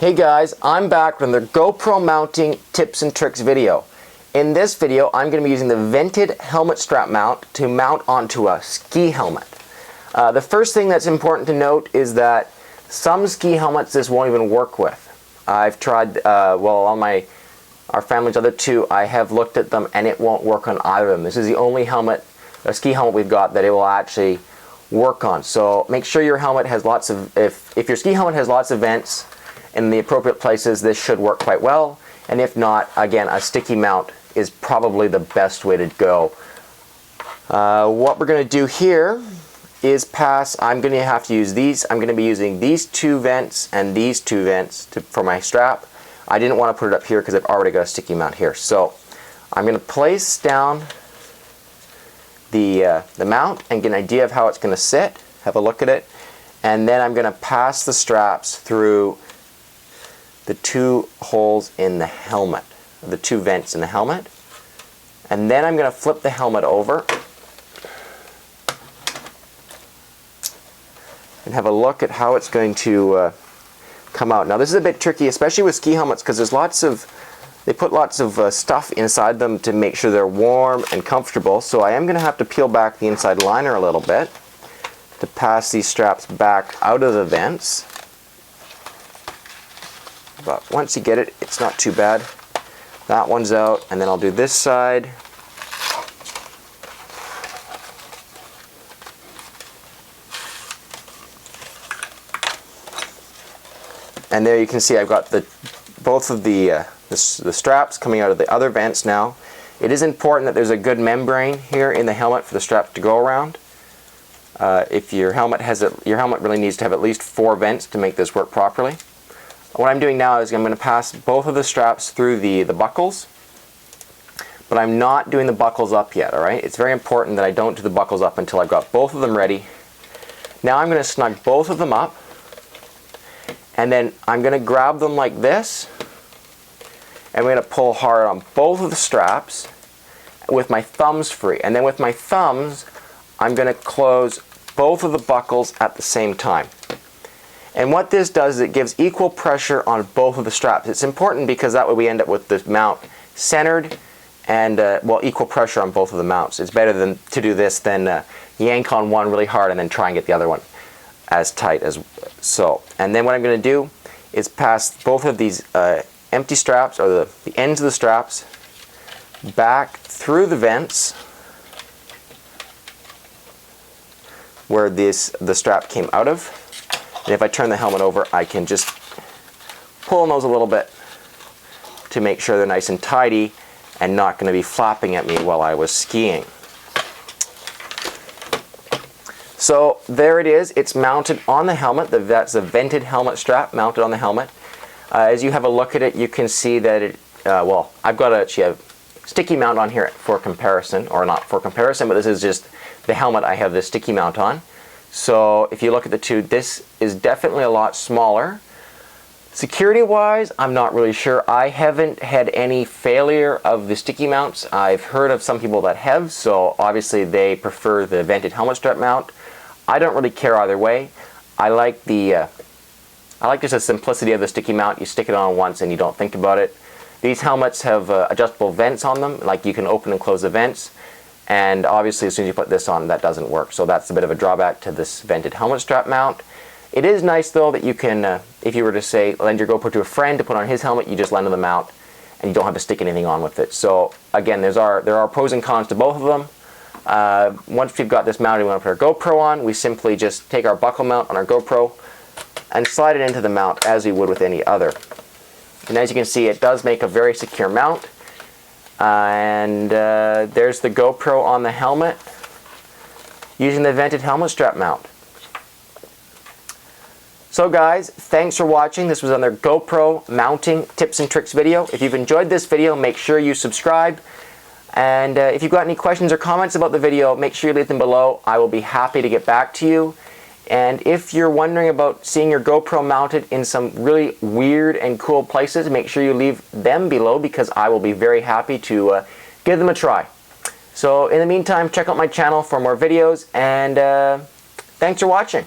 Hey guys, I'm back with another GoPro mounting tips and tricks video. In this video, I'm going to be using the vented helmet strap mount to mount onto a ski helmet. The first thing that's important to note is that some ski helmets this won't even work with. I've tried, on our family's other two, I have looked at them and it won't work on either of them. This is the only ski helmet we've got that it will actually work on. So make sure your helmet has lots of, if your ski helmet has lots of vents in the appropriate places, this should work quite well. And if not, again, a sticky mount is probably the best way to go. What we're going to do here is I'm going to have to use these. I'm going to be using these two vents and these two vents for my strap. I didn't want to put it up here because I've already got a sticky mount here. So I'm going to place down the mount and get an idea of how it's going to sit, have a look at it, and then I'm going to pass the straps through the two holes in the helmet, the two vents in the helmet, and then I'm going to flip the helmet over and have a look at how it's going to come out. Now this is a bit tricky, especially with ski helmets, because they put lots of stuff inside them to make sure they're warm and comfortable. So I am going to have to peel back the inside liner a little bit to pass these straps back out of the vents. But once you get it, it's not too bad. That one's out, and then I'll do this side. And there you can see I've got both of the straps coming out of the other vents now. It is important that there's a good membrane here in the helmet for the strap to go around. If your helmet really needs to have at least 4 vents to make this work properly. What I'm doing now is I'm going to pass both of the straps through the buckles, but I'm not doing the buckles up yet, alright? It's very important that I don't do the buckles up until I've got both of them ready. Now I'm going to snug both of them up, and then I'm going to grab them like this, and we're going to pull hard on both of the straps with my thumbs free. And then with my thumbs, I'm going to close both of the buckles at the same time. And what this does is it gives equal pressure on both of the straps. It's important because that way we end up with the mount centered and equal pressure on both of the mounts. It's better to do this than yank on one really hard and then try and get the other one as tight as so. And then what I'm going to do is pass both of these empty straps, or the ends of the straps, back through the vents where the strap came out of. And if I turn the helmet over, I can just pull on those a little bit to make sure they're nice and tidy and not going to be flapping at me while I was skiing. So there it is. It's mounted on the helmet. That's a vented helmet strap mounted on the helmet. As you have a look at it, you can see that I've got a sticky mount on here for comparison, or not for comparison, but this is just the helmet I have the sticky mount on. So if you look at the two, this is definitely a lot smaller. Security-wise, I'm not really sure. I haven't had any failure of the sticky mounts. I've heard of some people that have, so obviously they prefer the vented helmet strap mount. I don't really care either way. I like just the simplicity of the sticky mount. You stick it on once and you don't think about it. These helmets have adjustable vents on them, like you can open and close the vents. And obviously as soon as you put this on, that doesn't work. So that's a bit of a drawback to this vented helmet strap mount. It is nice though that you can, if you were to say, lend your GoPro to a friend to put on his helmet, you just lend them the mount and you don't have to stick anything on with it. So again, there are pros and cons to both of them. Once we've got this mounted, we want to put our GoPro on, we simply just take our buckle mount on our GoPro and slide it into the mount as we would with any other. And as you can see, it does make a very secure mount. There's the GoPro on the helmet using the vented helmet strap mount. So guys, thanks for watching. This was another GoPro mounting tips and tricks video. If you've enjoyed this video, make sure you subscribe. And if you've got any questions or comments about the video, make sure you leave them below. I will be happy to get back to you. And if you're wondering about seeing your GoPro mounted in some really weird and cool places, make sure you leave them below because I will be very happy to give them a try. So in the meantime, check out my channel for more videos, and thanks for watching.